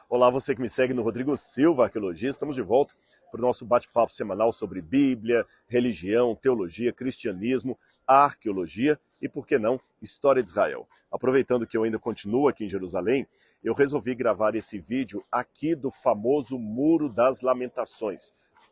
Olá, você que me segue no Rodrigo Silva, Arqueologia. Estamos de volta para o nosso bate-papo semanal sobre Bíblia, religião, teologia, cristianismo, arqueologia e, por que não, história de Israel. Aproveitando que eu ainda continuo aqui em Jerusalém, eu resolvi gravar esse vídeo aqui do famoso Muro das Lamentações.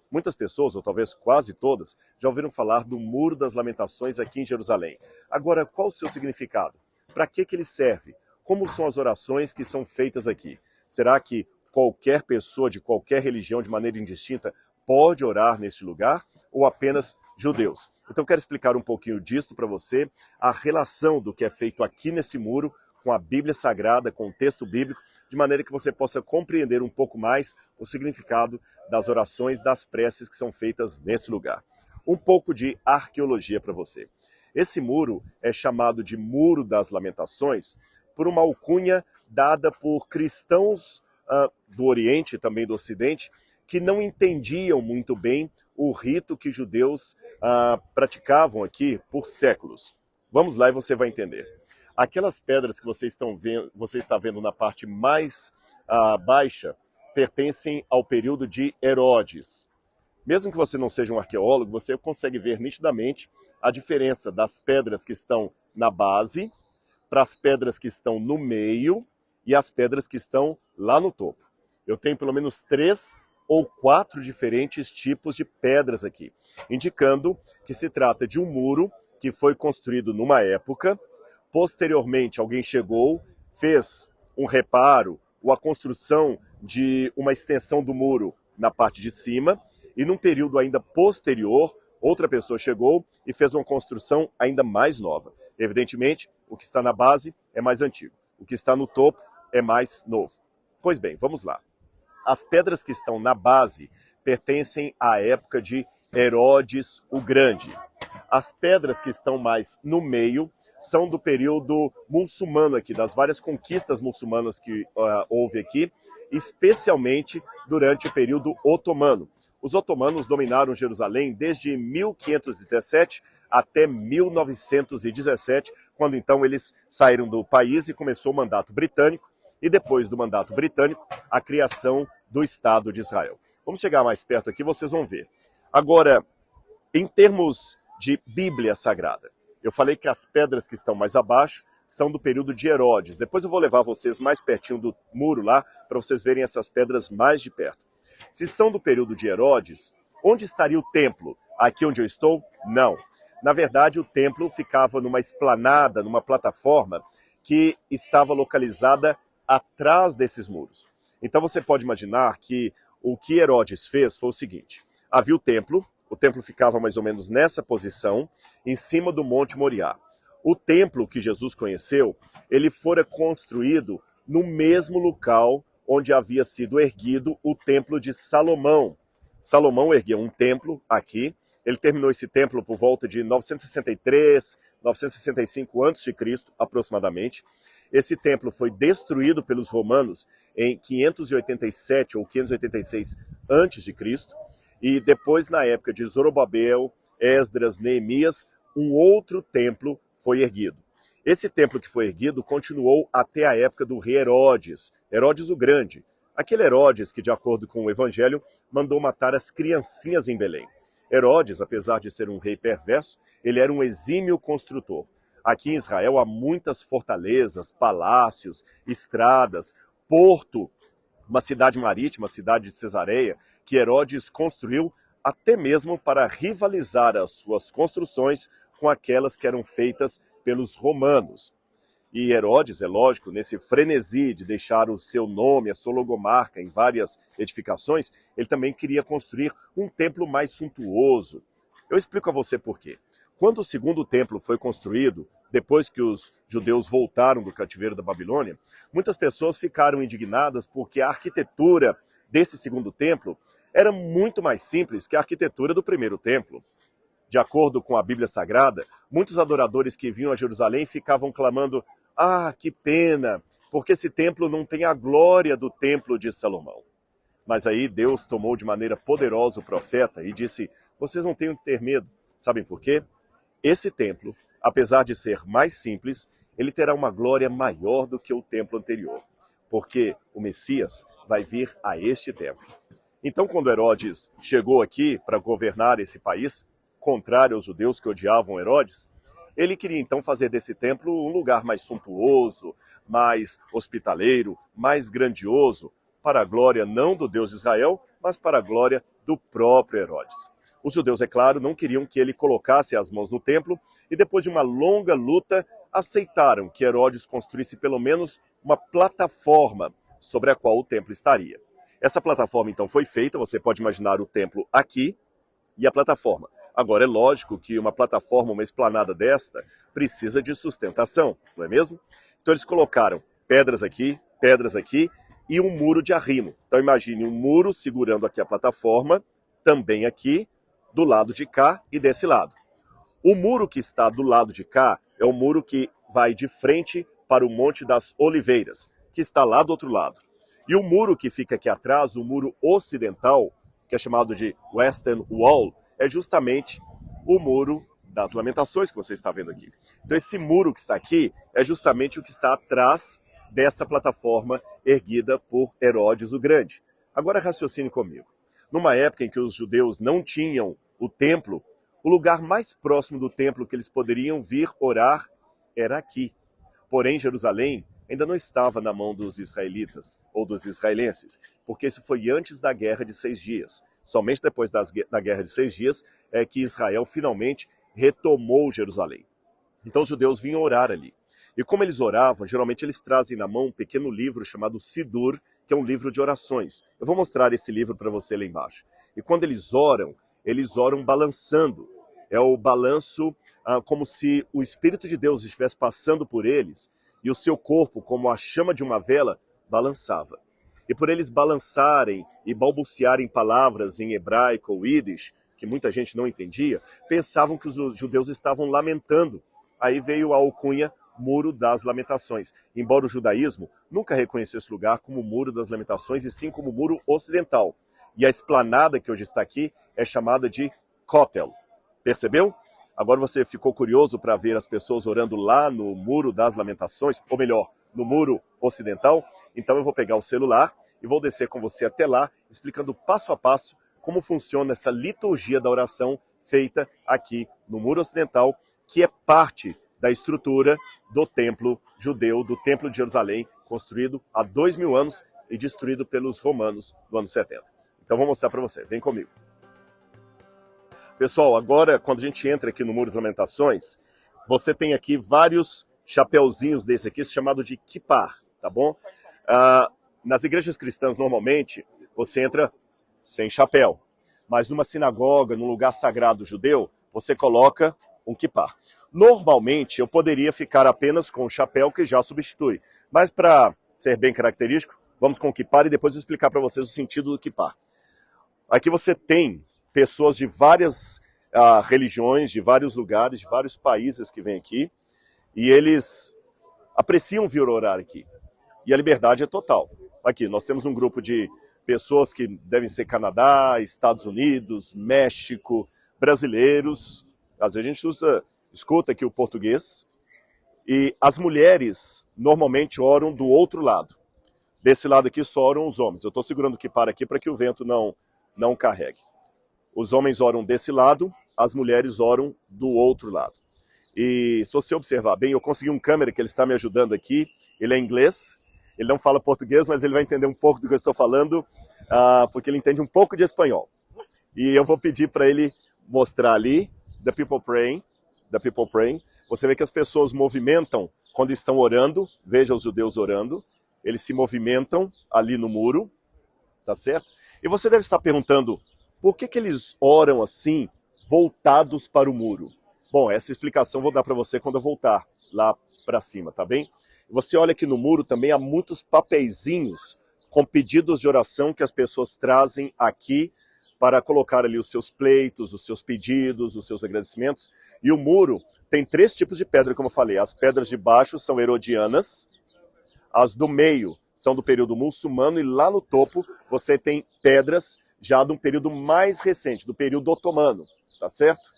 Muitas pessoas, ou talvez quase todas, já ouviram falar do Muro das Lamentações aqui em Jerusalém. Agora, qual o seu significado? Para que ele serve? Como são as orações que são feitas aqui? Será que qualquer pessoa de qualquer religião, de maneira indistinta, pode orar neste lugar? Ou apenas judeus? Então eu quero explicar um pouquinho disto para você, a relação do que é feito aqui nesse muro com a Bíblia Sagrada, com o texto bíblico, de maneira que você possa compreender um pouco mais o significado das orações, das preces que são feitas nesse lugar. Um pouco de arqueologia para você. Esse muro é chamado de Muro das Lamentações por uma alcunha dada por cristãos do Oriente e também do Ocidente, que não entendiam muito bem o rito que judeus praticavam aqui por séculos. Vamos lá e você vai entender. Aquelas pedras que você está vendo na parte mais baixa pertencem ao período de Herodes. Mesmo que você não seja um arqueólogo, você consegue ver nitidamente a diferença das pedras que estão na base para as pedras que estão no meio e as pedras que estão lá no topo. Eu tenho pelo menos 3 ou 4 diferentes tipos de pedras aqui, indicando que se trata de um muro que foi construído numa época, posteriormente alguém chegou, fez um reparo ou a construção de uma extensão do muro na parte de cima, e num período ainda posterior, outra pessoa chegou e fez uma construção ainda mais nova. Evidentemente, o que está na base é mais antigo, o que está no topo é mais novo. Pois bem, vamos lá. As pedras que estão na base pertencem à época de Herodes o Grande. As pedras que estão mais no meio são do período muçulmano aqui, das várias conquistas muçulmanas que houve aqui, especialmente durante o período otomano. Os otomanos dominaram Jerusalém desde 1517 até 1917, quando então eles saíram do país e começou o mandato britânico, e depois do mandato britânico, a criação do Estado de Israel. Vamos chegar mais perto aqui, vocês vão ver. Agora, em termos de Bíblia Sagrada, eu falei que as pedras que estão mais abaixo são do período de Herodes. Depois eu vou levar vocês mais pertinho do muro lá, para vocês verem essas pedras mais de perto. Se são do período de Herodes, onde estaria o templo? Aqui onde eu estou? Não. Na verdade, o templo ficava numa esplanada, numa plataforma, que estava localizada atrás desses muros. Então você pode imaginar que o que Herodes fez foi o seguinte: havia o templo ficava mais ou menos nessa posição, em cima do Monte Moriá. O templo que Jesus conheceu, ele fora construído no mesmo local onde havia sido erguido o templo de Salomão. Salomão ergueu um templo aqui, ele terminou esse templo por volta de 963, 965 a.C., aproximadamente. Esse templo foi destruído pelos romanos em 587 ou 586 a.C., e depois, na época de Zorobabel, Esdras, Neemias, um outro templo foi erguido. Esse templo que foi erguido continuou até a época do rei Herodes, Herodes o Grande. Aquele Herodes que, de acordo com o Evangelho, mandou matar as criancinhas em Belém. Herodes, apesar de ser um rei perverso, ele era um exímio construtor. Aqui em Israel há muitas fortalezas, palácios, estradas, porto, uma cidade marítima, a cidade de Cesareia, que Herodes construiu até mesmo para rivalizar as suas construções com aquelas que eram feitas pelos romanos. E Herodes, é lógico, nesse frenesi de deixar o seu nome, a sua logomarca em várias edificações, ele também queria construir um templo mais suntuoso. Eu explico a você por quê. Quando o segundo templo foi construído, depois que os judeus voltaram do cativeiro da Babilônia, muitas pessoas ficaram indignadas porque a arquitetura desse segundo templo era muito mais simples que a arquitetura do primeiro templo. De acordo com a Bíblia Sagrada, muitos adoradores que vinham a Jerusalém ficavam clamando: "Ah, que pena, porque esse templo não tem a glória do templo de Salomão." Mas aí Deus tomou de maneira poderosa o profeta e disse: "Vocês não têm que ter medo." Sabem por quê? Esse templo, apesar de ser mais simples, ele terá uma glória maior do que o templo anterior, porque o Messias, vai vir a este templo. Então, quando Herodes chegou aqui para governar esse país, contrário aos judeus que odiavam Herodes, ele queria então fazer desse templo um lugar mais suntuoso, mais hospitaleiro, mais grandioso, para a glória não do Deus de Israel, mas para a glória do próprio Herodes. Os judeus, é claro, não queriam que ele colocasse as mãos no templo e depois de uma longa luta aceitaram que Herodes construísse pelo menos uma plataforma sobre a qual o templo estaria. Essa plataforma então foi feita, você pode imaginar o templo aqui e a plataforma. Agora é lógico que uma plataforma, uma esplanada desta, precisa de sustentação, não é mesmo? Então eles colocaram pedras aqui e um muro de arrimo. Então imagine um muro segurando aqui a plataforma, também aqui, do lado de cá e desse lado. O muro que está do lado de cá é o muro que vai de frente para o Monte das Oliveiras, que está lá do outro lado. E o muro que fica aqui atrás, o muro ocidental, que é chamado de Western Wall, é justamente o muro das Lamentações que você está vendo aqui. Então esse muro que está aqui é justamente o que está atrás dessa plataforma erguida por Herodes o Grande. Agora raciocine comigo. Numa época em que os judeus não tinham o templo, o lugar mais próximo do templo que eles poderiam vir orar era aqui. Porém, Jerusalém ainda não estava na mão dos israelitas ou dos israelenses, porque isso foi antes da Guerra de 6 Dias. Somente depois da Guerra de 6 Dias é que Israel finalmente retomou Jerusalém. Então os judeus vinham orar ali. E como eles oravam, geralmente eles trazem na mão um pequeno livro chamado Sidur, que é um livro de orações. Eu vou mostrar esse livro para você lá embaixo. E quando eles oram balançando. É o balanço como se o Espírito de Deus estivesse passando por eles e o seu corpo, como a chama de uma vela, balançava. E por eles balançarem e balbuciarem palavras em hebraico ou ídish, que muita gente não entendia, pensavam que os judeus estavam lamentando. Aí veio a alcunha Muro das Lamentações. Embora o judaísmo nunca reconheceu esse lugar como Muro das Lamentações, e sim como Muro Ocidental. E a esplanada que hoje está aqui é chamada de Kotel. Percebeu? Agora você ficou curioso para ver as pessoas orando lá no Muro das Lamentações, ou melhor, no Muro Ocidental? Então eu vou pegar o celular e vou descer com você até lá, explicando passo a passo como funciona essa liturgia da oração feita aqui no Muro Ocidental, que é parte da estrutura do templo judeu, do Templo de Jerusalém, construído há 2000 anos e destruído pelos romanos no ano 70. Então vou mostrar para você, vem comigo. Pessoal, agora quando a gente entra aqui no Muro das Lamentações, você tem aqui vários chapeuzinhos desse aqui, chamado de kippah, tá bom? Nas igrejas cristãs, normalmente, você entra sem chapéu. Mas numa sinagoga, num lugar sagrado judeu, você coloca um kippah. Normalmente, eu poderia ficar apenas com o chapéu, que já substitui. Mas para ser bem característico, vamos com o kippah e depois eu explicar para vocês o sentido do kippah. Aqui você tem pessoas de várias religiões, de vários lugares, de vários países que vêm aqui, e eles apreciam vir orar aqui. E a liberdade é total. Aqui, nós temos um grupo de pessoas que devem ser Canadá, Estados Unidos, México, brasileiros. Às vezes a gente escuta aqui o português. E as mulheres normalmente oram do outro lado. Desse lado aqui só oram os homens. Eu estou segurando o kippah aqui para que o vento não carregue. Os homens oram desse lado, as mulheres oram do outro lado. E se você observar bem, eu consegui um câmera que ele está me ajudando aqui. Ele é inglês, ele não fala português, mas ele vai entender um pouco do que eu estou falando, porque ele entende um pouco de espanhol. E eu vou pedir para ele mostrar ali, the people praying. Você vê que as pessoas movimentam quando estão orando, veja os judeus orando, eles se movimentam ali no muro, tá certo? E você deve estar perguntando, por que eles oram assim, voltados para o muro? Bom, essa explicação eu vou dar para você quando eu voltar lá para cima, tá bem? Você olha que no muro também há muitos papeizinhos com pedidos de oração que as pessoas trazem aqui para colocar ali os seus pleitos, os seus pedidos, os seus agradecimentos. E o muro tem 3 tipos de pedra, como eu falei. As pedras de baixo são herodianas, as do meio são do período muçulmano, e lá no topo você tem pedras já de um período mais recente, do período otomano, tá certo?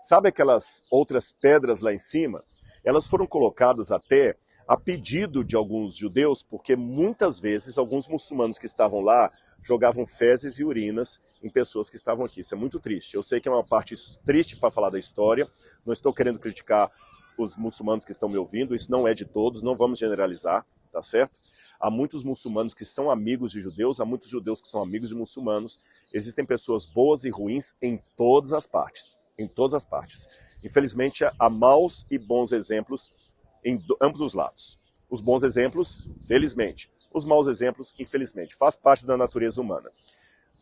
Sabe aquelas outras pedras lá em cima? Elas foram colocadas até a pedido de alguns judeus, porque muitas vezes alguns muçulmanos que estavam lá jogavam fezes e urinas em pessoas que estavam aqui. Isso é muito triste. Eu sei que é uma parte triste para falar da história, não estou querendo criticar os muçulmanos que estão me ouvindo, isso não é de todos, não vamos generalizar, tá certo? Há muitos muçulmanos que são amigos de judeus, há muitos judeus que são amigos de muçulmanos, existem pessoas boas e ruins em todas as partes, em todas as partes. Infelizmente, há maus e bons exemplos em ambos os lados. Os bons exemplos, felizmente. Os maus exemplos, infelizmente. Faz parte da natureza humana.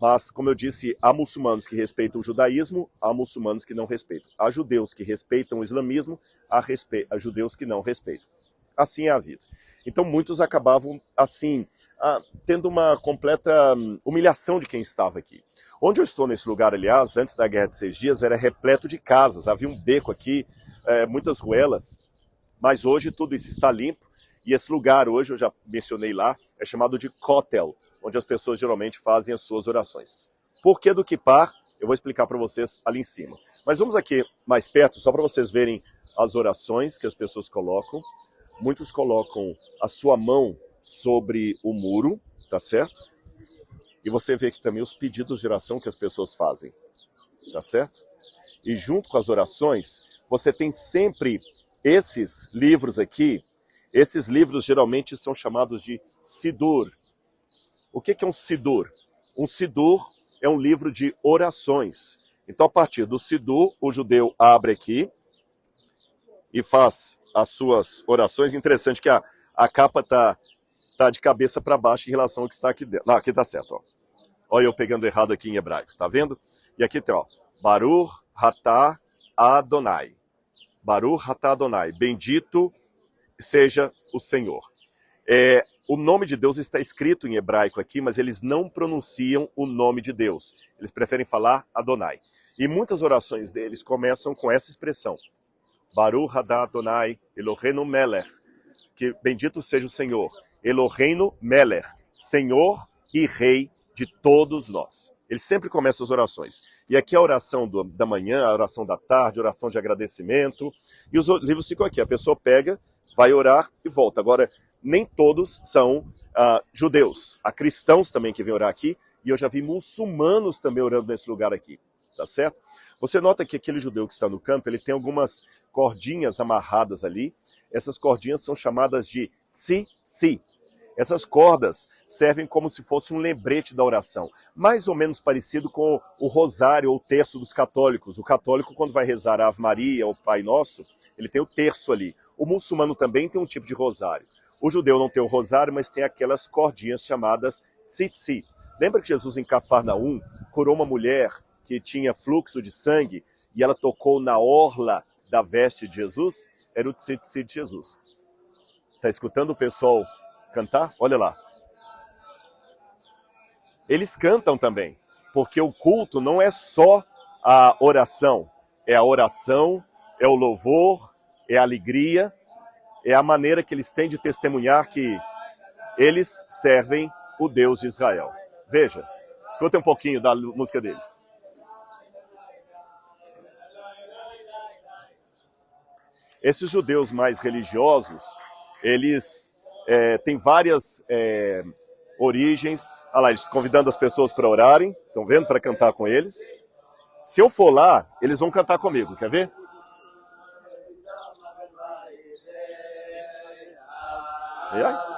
Mas, como eu disse, há muçulmanos que respeitam o judaísmo, há muçulmanos que não respeitam. Há judeus que respeitam o islamismo, há judeus que não respeitam. Assim é a vida. Então, muitos acabavam, assim, tendo uma completa humilhação de quem estava aqui. Onde eu estou nesse lugar, aliás, antes da Guerra de 6 Dias, era repleto de casas. Havia um beco aqui, muitas ruelas, mas hoje tudo isso está limpo. E esse lugar hoje, eu já mencionei lá, é chamado de Kotel, onde as pessoas geralmente fazem as suas orações. Por que do Kippur? Eu vou explicar para vocês ali em cima. Mas vamos aqui mais perto, só para vocês verem as orações que as pessoas colocam. Muitos colocam a sua mão sobre o muro, tá certo? E você vê aqui também os pedidos de oração que as pessoas fazem, tá certo? E junto com as orações, você tem sempre esses livros aqui. Esses livros geralmente são chamados de Sidur. O que é um Sidur? Um Sidur é um livro de orações. Então, a partir do Sidur, o judeu abre aqui e faz as suas orações. Interessante que a capa tá de cabeça para baixo em relação ao que está aqui dentro. Não, aqui tá certo, ó. Olha eu pegando errado aqui em hebraico, tá vendo? E aqui tem, ó, Baruch Atah Adonai. Baruch Atah Adonai. Bendito seja o Senhor. O nome de Deus está escrito em hebraico aqui, mas eles não pronunciam o nome de Deus. Eles preferem falar Adonai. E muitas orações deles começam com essa expressão. Baruch Atah Adonai Eloheinu Melech. Que bendito seja o Senhor. Eloheinu Melech. Senhor e Rei de todos nós. Eles sempre começam as orações. E aqui a oração da manhã, a oração da tarde, a oração de agradecimento. E os livros ficam aqui. A pessoa pega, vai orar e volta. Agora, nem todos são judeus. Há cristãos também que vêm orar aqui. E eu já vi muçulmanos também orando nesse lugar aqui. Tá certo? Você nota que aquele judeu que está no canto, ele tem algumas cordinhas amarradas ali. Essas cordinhas são chamadas de tzi-tzi. Essas cordas servem como se fosse um lembrete da oração, mais ou menos parecido com o rosário ou o terço dos católicos. O católico, quando vai rezar a Ave Maria ou Pai Nosso, ele tem o terço ali. O muçulmano também tem um tipo de rosário. O judeu não tem o rosário, mas tem aquelas cordinhas chamadas tzi-tzi. Lembra que Jesus em Cafarnaum curou uma mulher que tinha fluxo de sangue e ela tocou na orla da veste de Jesus? Era o tzi-tzi de Jesus. Está escutando o pessoal cantar? Olha lá. Eles cantam também, porque o culto não é só a oração. É a oração, é o louvor, é a alegria, é a maneira que eles têm de testemunhar que eles servem o Deus de Israel. Veja, escuta um pouquinho da música deles. Esses judeus mais religiosos, eles têm várias origens. Olha lá, eles convidando as pessoas para orarem, estão vendo? Para cantar com eles. Se eu for lá, eles vão cantar comigo, quer ver? E aí?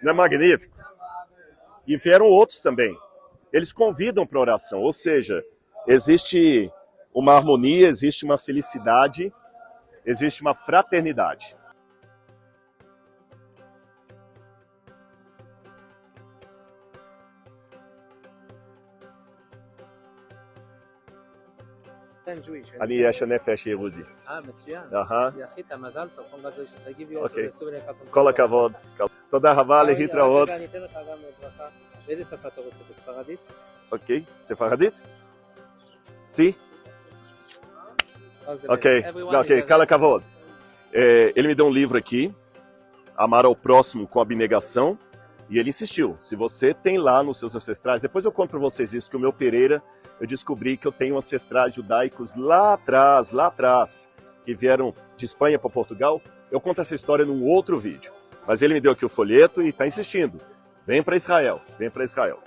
Não é magnífico? E vieram outros também. Eles convidam para oração, ou seja, existe uma harmonia, existe uma felicidade, existe uma fraternidade. אני ישן נפש יהודי. מצוין. אהה. אחי, אתה מזל טוב, אוקיי. כל הכבוד. תודה רבה, להתראות. רגע, אני אתן לך גם ברכה. באיזה שפה אתה רוצה? בספרדית? Ok, ספרדית? sim? Ok, ok, cala cavalo. Ele me deu um livro aqui, Amar ao Próximo com Abnegação, e ele insistiu, se você tem lá nos seus ancestrais, depois eu conto para vocês isso, que o meu Pereira, eu descobri que eu tenho ancestrais judaicos lá atrás, que vieram de Espanha para Portugal. Eu conto essa história num outro vídeo, mas ele me deu aqui o folheto e está insistindo, vem para Israel, vem para Israel.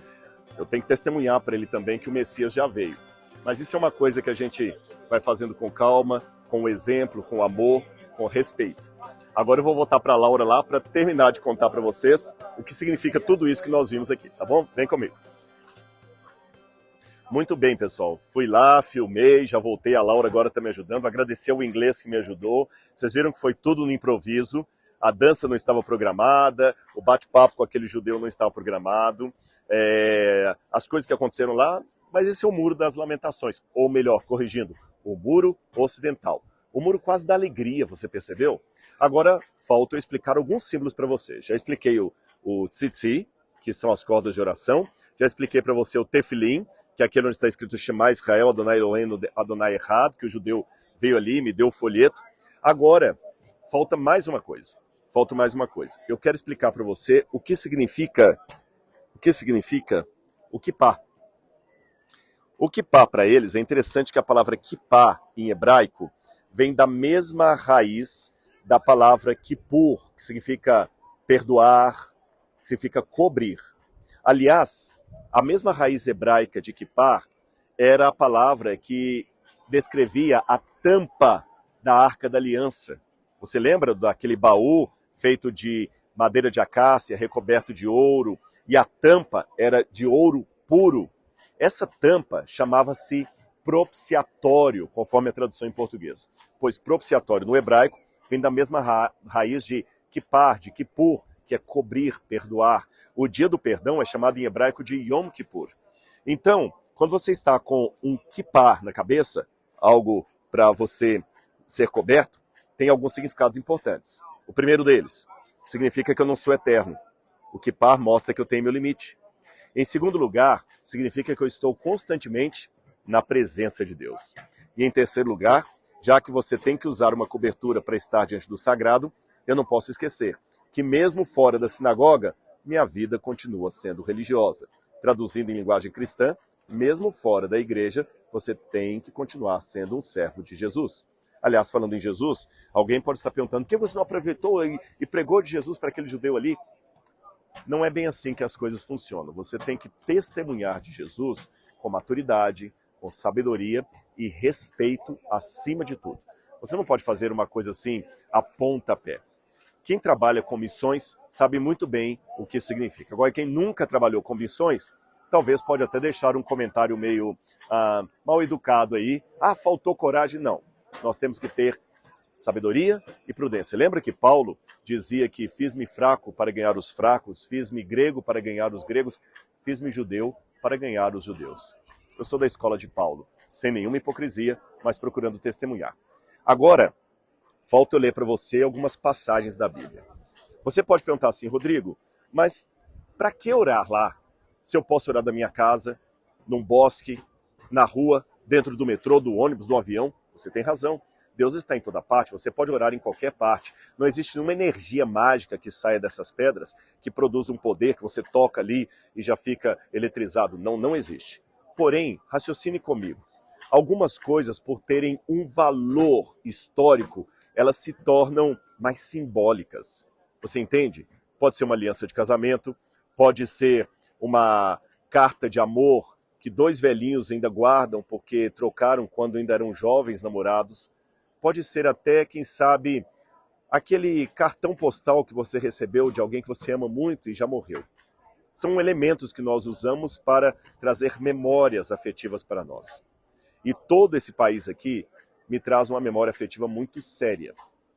Eu tenho que testemunhar para ele também que o Messias já veio. Mas isso é uma coisa que a gente vai fazendo com calma, com exemplo, com amor, com respeito. Agora eu vou voltar para a Laura lá para terminar de contar para vocês o que significa tudo isso que nós vimos aqui, tá bom? Vem comigo. Muito bem, pessoal. Fui lá, filmei, já voltei. A Laura agora está me ajudando. Agradecer ao inglês que me ajudou. Vocês viram que foi tudo no improviso. A dança não estava programada, o bate-papo com aquele judeu não estava programado. As coisas que aconteceram lá, mas esse é o Muro das Lamentações. Ou melhor, corrigindo, o Muro Ocidental. O Muro quase da alegria, você percebeu? Agora, falta eu explicar alguns símbolos para você. Já expliquei o tzitzi, que são as cordas de oração. Já expliquei para você o tefilim, que é aquele onde está escrito Shema Israel, Adonai Eloheinu, Adonai Echad, que o judeu veio ali, me deu o folheto. Agora, falta mais uma coisa. Eu quero explicar para você o que significa o kippá. O kippá para eles, é interessante que a palavra kippá em hebraico vem da mesma raiz da palavra kippur, que significa perdoar, que significa cobrir. Aliás, a mesma raiz hebraica de kippá era a palavra que descrevia a tampa da Arca da Aliança. Você lembra daquele baú feito de madeira de acácia, recoberto de ouro, e a tampa era de ouro puro? Essa tampa chamava-se propiciatório, conforme a tradução em português. Pois propiciatório no hebraico vem da mesma raiz de kippar, de kippur, que é cobrir, perdoar. O dia do perdão é chamado em hebraico de Yom Kippur. Então, quando você está com um kippar na cabeça, algo para você ser coberto, tem alguns significados importantes. O primeiro deles, significa que eu não sou eterno. O kippar mostra que eu tenho meu limite. Em segundo lugar, significa que eu estou constantemente na presença de Deus. E em terceiro lugar, já que você tem que usar uma cobertura para estar diante do sagrado, eu não posso esquecer que mesmo fora da sinagoga, minha vida continua sendo religiosa. Traduzindo em linguagem cristã, mesmo fora da igreja, você tem que continuar sendo um servo de Jesus. Aliás, falando em Jesus, alguém pode estar perguntando, por que você não aproveitou e pregou de Jesus para aquele judeu ali? Não é bem assim que as coisas funcionam. Você tem que testemunhar de Jesus com maturidade, com sabedoria e respeito acima de tudo. Você não pode fazer uma coisa assim a pontapé. Quem trabalha com missões sabe muito bem o que significa. Agora, quem nunca trabalhou com missões, talvez pode até deixar um comentário meio mal educado aí. Faltou coragem. Não. Nós temos que ter sabedoria e prudência. Lembra que Paulo dizia que fiz-me fraco para ganhar os fracos, fiz-me grego para ganhar os gregos, fiz-me judeu para ganhar os judeus. Eu sou da escola de Paulo, sem nenhuma hipocrisia, mas procurando testemunhar. Agora, falta eu ler para você algumas passagens da Bíblia. Você pode perguntar assim, Rodrigo, mas para que orar lá? Se eu posso orar da minha casa, num bosque, na rua, dentro do metrô, do ônibus, do avião? Você tem razão. Deus está em toda parte, você pode orar em qualquer parte. Não existe nenhuma energia mágica que saia dessas pedras, que produza um poder que você toca ali e já fica eletrizado. Não, não existe. Porém, raciocine comigo. Algumas coisas, por terem um valor histórico, elas se tornam mais simbólicas. Você entende? Pode ser uma aliança de casamento, pode ser uma carta de amor que dois velhinhos ainda guardam porque trocaram quando ainda eram jovens namorados. Pode ser até, quem sabe, aquele cartão postal que você recebeu de alguém que você ama muito e já morreu. São elementos que nós usamos para trazer memórias afetivas para nós. E todo esse país aqui me traz uma memória afetiva muito séria.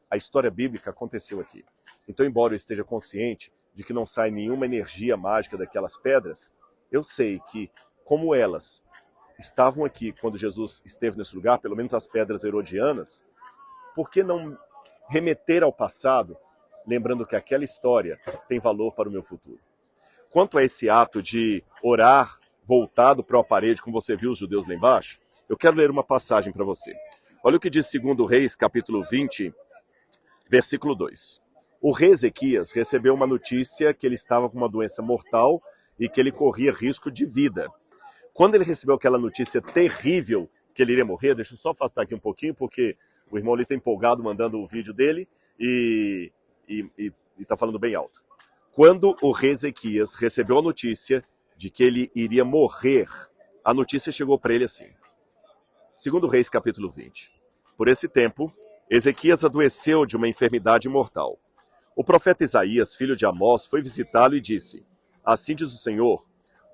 A história bíblica aconteceu aqui. Então, embora eu esteja consciente de que não sai nenhuma energia mágica daquelas pedras, eu sei que, como elas estavam aqui quando Jesus esteve nesse lugar, pelo menos as pedras herodianas, por que não remeter ao passado lembrando que aquela história tem valor para o meu futuro. Quanto a esse ato de orar voltado para a parede, como você viu os judeus lá embaixo, eu quero ler uma passagem para você. Olha o que diz 2 Reis, capítulo 20, versículo 2. O rei Ezequias recebeu uma notícia que ele estava com uma doença mortal e que ele corria risco de vida. Quando ele recebeu aquela notícia terrível que ele iria morrer, deixa eu só afastar aqui um pouquinho, porque o irmão ali está empolgado mandando o vídeo dele e está falando bem alto. Quando o rei Ezequias recebeu a notícia de que ele iria morrer, a notícia chegou para ele assim. 2 Reis, capítulo 20. Por esse tempo, Ezequias adoeceu de uma enfermidade mortal. O profeta Isaías, filho de Amós, foi visitá-lo e disse: Assim diz o Senhor,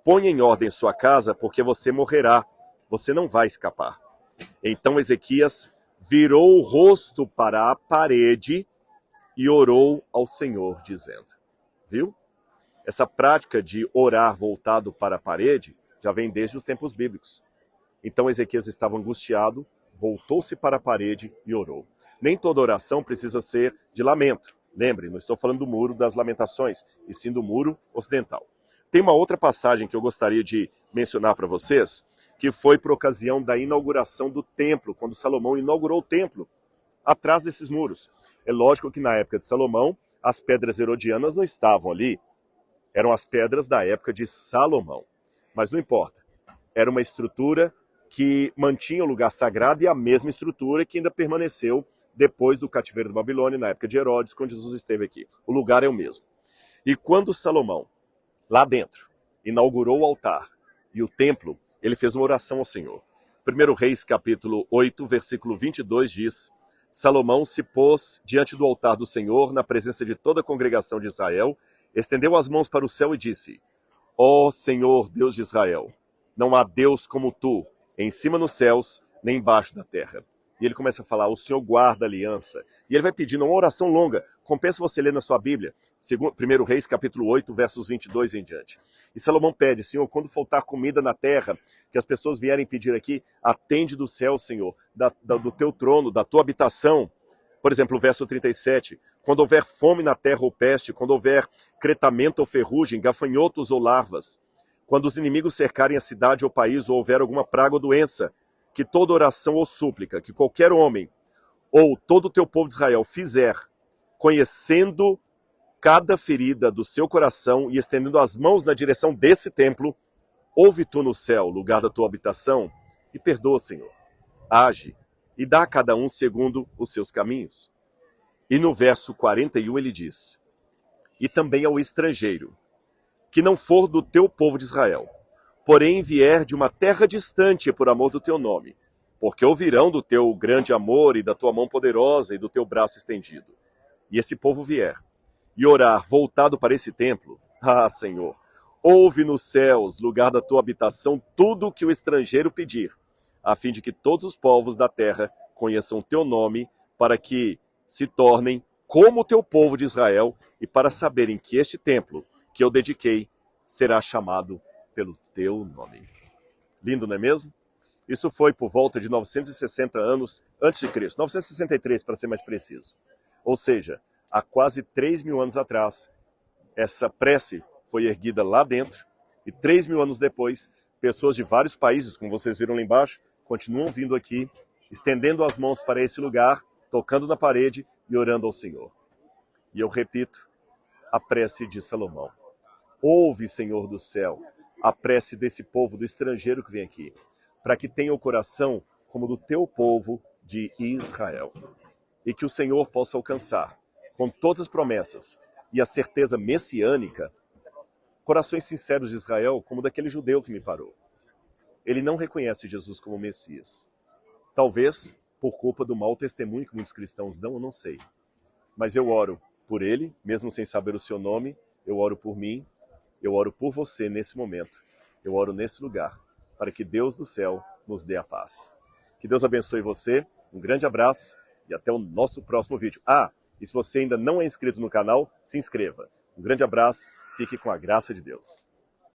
ponha em ordem sua casa, porque você morrerá, você não vai escapar. Então Ezequias virou o rosto para a parede e orou ao Senhor, dizendo. Viu? Essa prática de orar voltado para a parede já vem desde os tempos bíblicos. Então Ezequias estava angustiado, voltou-se para a parede e orou. Nem toda oração precisa ser de lamento. Lembre, não estou falando do muro das lamentações, e sim do muro ocidental. Tem uma outra passagem que eu gostaria de mencionar para vocês, que foi por ocasião da inauguração do templo, quando Salomão inaugurou o templo, atrás desses muros. É lógico que na época de Salomão, as pedras herodianas não estavam ali, eram as pedras da época de Salomão. Mas não importa, era uma estrutura que mantinha o lugar sagrado e a mesma estrutura que ainda permaneceu depois do cativeiro da Babilônia, na época de Herodes, quando Jesus esteve aqui. O lugar é o mesmo. E quando Salomão, lá dentro, inaugurou o altar e o templo, ele fez uma oração ao Senhor. 1 Reis, capítulo 8, versículo 22 diz: Salomão se pôs diante do altar do Senhor, na presença de toda a congregação de Israel, estendeu as mãos para o céu e disse: Ó Senhor, Deus de Israel, não há Deus como tu, em cima nos céus, nem embaixo da terra. E ele começa a falar, o Senhor guarda a aliança. E ele vai pedindo uma oração longa. Compensa você ler na sua Bíblia, 1 Reis, capítulo 8, versos 22 em diante. E Salomão pede, Senhor, quando faltar comida na terra, que as pessoas vierem pedir aqui, atende do céu, Senhor, do teu trono, da tua habitação. Por exemplo, o verso 37, quando houver fome na terra ou peste, quando houver cretamento ou ferrugem, gafanhotos ou larvas, quando os inimigos cercarem a cidade ou país ou houver alguma praga ou doença, que toda oração ou súplica que qualquer homem ou todo o teu povo de Israel fizer, conhecendo cada ferida do seu coração e estendendo as mãos na direção desse templo, ouve tu no céu, lugar da tua habitação, e perdoa, Senhor. Age e dá a cada um segundo os seus caminhos. E no verso 41 ele diz, e também ao estrangeiro, que não for do teu povo de Israel, porém vier de uma terra distante por amor do teu nome, porque ouvirão do teu grande amor e da tua mão poderosa e do teu braço estendido. E esse povo vier, e orar voltado para esse templo, Senhor, ouve nos céus, lugar da tua habitação, tudo o que o estrangeiro pedir, a fim de que todos os povos da terra conheçam o teu nome, para que se tornem como o teu povo de Israel, e para saberem que este templo que eu dediquei será chamado pelo teu nome. Lindo, não é mesmo? Isso foi por volta de 960 anos antes de Cristo, 963 para ser mais preciso. Ou seja, há quase 3.000 anos atrás, essa prece foi erguida lá dentro e 3.000 anos depois, pessoas de vários países, como vocês viram lá embaixo, continuam vindo aqui, estendendo as mãos para esse lugar, tocando na parede e orando ao Senhor. E eu repito, a prece de Salomão. Ouve, Senhor do céu, a prece desse povo, do estrangeiro que vem aqui, para que tenha o coração como do teu povo de Israel. E que o Senhor possa alcançar, com todas as promessas e a certeza messiânica, corações sinceros de Israel, como daquele judeu que me parou. Ele não reconhece Jesus como Messias. Talvez por culpa do mau testemunho que muitos cristãos dão, eu não sei. Mas eu oro por ele, mesmo sem saber o seu nome, eu oro por mim, eu oro por você nesse momento, eu oro nesse lugar, para que Deus do céu nos dê a paz. Que Deus abençoe você, um grande abraço e até o nosso próximo vídeo. E se você ainda não é inscrito no canal, se inscreva. Um grande abraço, fique com a graça de Deus.